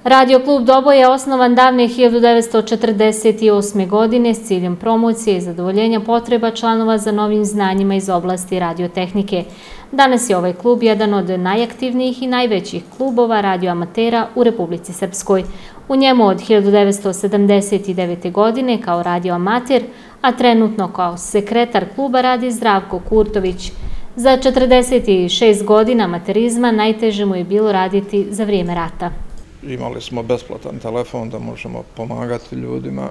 Radio klub Doboj je osnovan davne 1948. godine s ciljem promocije i zadovoljenja potreba članova za novim znanjima iz oblasti radiotehnike. Danas je ovaj klub jedan od najaktivnijih i najvećih klubova radioamatera u Republici Srpskoj. U njemu od 1979. godine kao radioamater, a trenutno kao sekretar kluba radi Zdravko Kurtović. Za 46 godina amaterizma najteže mu je bilo raditi za vrijeme rata. Imali smo besplatan telefon da možemo pomagati ljudima,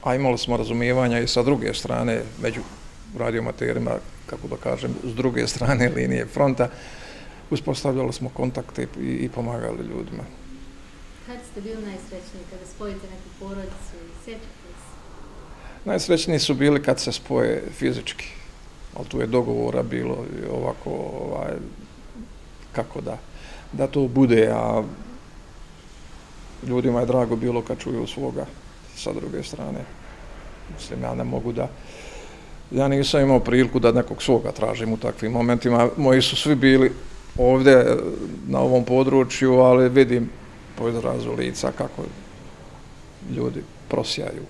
a imali smo razumijevanja i sa druge strane, među radioamaterima, kako da kažem, s druge strane linije fronta, uspostavljali smo kontakte i pomagali ljudima. Kad ste bili najsrećniji, kada spojite neku porodicu i sjećate se? Najsrećniji su bili kad se spoje fizički, ali tu je dogovora bilo ovako, kako da to bude, a ljudima je drago bilo kad čuju svoga sa druge strane. Mislim, ja ne mogu da... Ja nisam imao priliku da nekog svoga tražim u takvim momentima. Moji su svi bili ovdje na ovom području, ali vidim po izrazu lica kako ljudi prosjaju.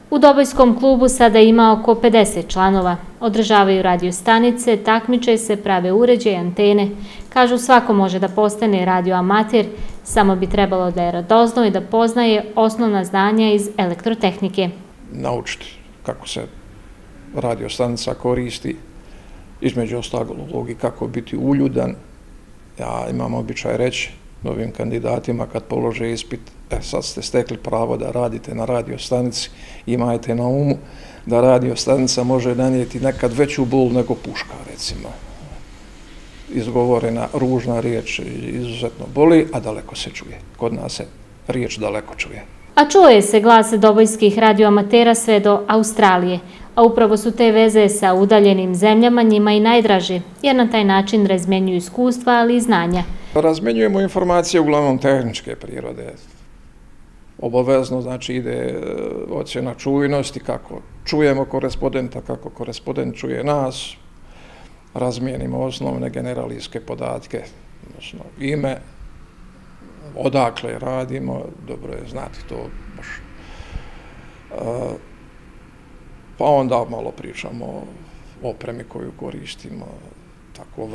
U Dobojskom klubu sada ima oko 50 članova. Održavaju radiostanice, takmiče se, prave uređaje, antene. Kažu svako može da postane radioamater, samo bi trebalo da je radozno i da poznaje osnovna znanja iz elektrotehnike. Naučiti kako se radiostanica koristi, između ostalog i kako biti uljudan. Ja imam običaj reći novim kandidatima kad polože ispit, sad ste stekli pravo da radite na radiostanici, imajte na umu da radiostanica može nanijeti nekad veću bol nego puška, recimo. Izgovorena ružna riječ izuzetno boli, a daleko se čuje. Kod nas se riječ daleko čuje. A čuje se glas dobojskih radioamatera sve do Australije, a upravo su te veze sa udaljenim zemljama njima i najdraže, jer na taj način razmjenjuju iskustva, ali i znanja. Razmenjujemo informacije uglavnom tehničke prirode. Obavezno, znači, ide ocjena čujnosti, kako čujemo korespondenta, kako korespondent čuje nas, razmijenimo osnovne generalijske podatke, odnosno ime, odakle radimo, dobro je znati to baš. Pa onda malo pričamo o opremi koju koristimo, tako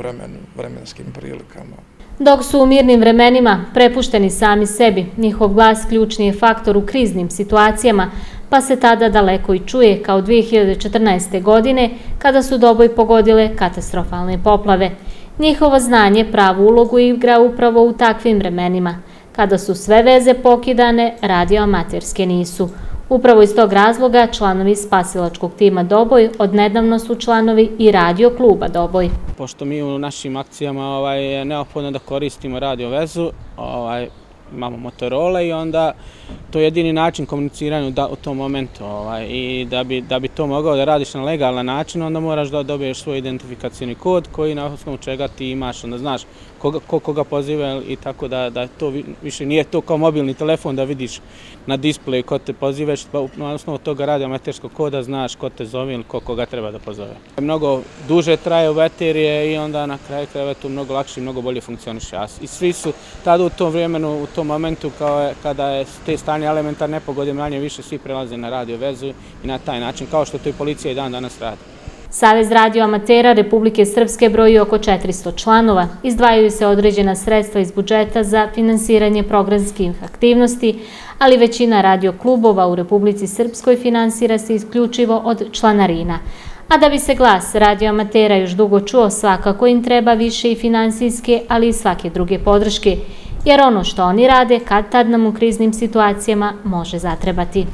vremenskim prilikama. Dok su u mirnim vremenima prepušteni sami sebi, njihov glas ključni je faktor u kriznim situacijama, pa se tada daleko i čuje kao 2014. godine kada su Doboj pogodile katastrofalne poplave. Njihovo znanje pravu ulogu igra upravo u takvim vremenima. Kada su sve veze pokidane, radioamaterske nisu. Upravo iz tog razloga članovi spasilačkog tima Doboj odnedavno su članovi i radio kluba Doboj. Pošto mi u našim akcijama je neophodno da koristimo radio vezu, imamo Motorola i onda to je jedini način komuniciranja u tom momentu. I da bi to mogao da radiš na legalan način, onda moraš da dobiješ svoj identifikacijni kod koji na osnovu čega ti imaš, onda znaš koga poziva i tako da to više nije to kao mobilni telefon da vidiš na displeju ko te pozivaš, pa na osnovu toga radioamaterskog koda znaš ko te zove ili koga treba da pozove. Mnogo duže traje baterije i onda na kraju krajeva to mnogo lakše i mnogo bolje funkcioniše. I svi su tada u tom vremenu, u tom momentu kada je te stanje elementarne nepogode manje više svi prelaze na radio vezu i na taj način, kao što to i policija i dan danas radi. Savez radioamatera Republike Srpske broji oko 400 članova. Izdvajaju se određena sredstva iz budžeta za finansiranje programskih aktivnosti, ali većina radioklubova u Republici Srpskoj finansira se isključivo od članarina. A da bi se glas radioamatera još dugo čuo, svakako im treba više i finansijske, ali i svake druge podrške, jer ono što oni rade kad tad nam u kriznim situacijama može zatrebati.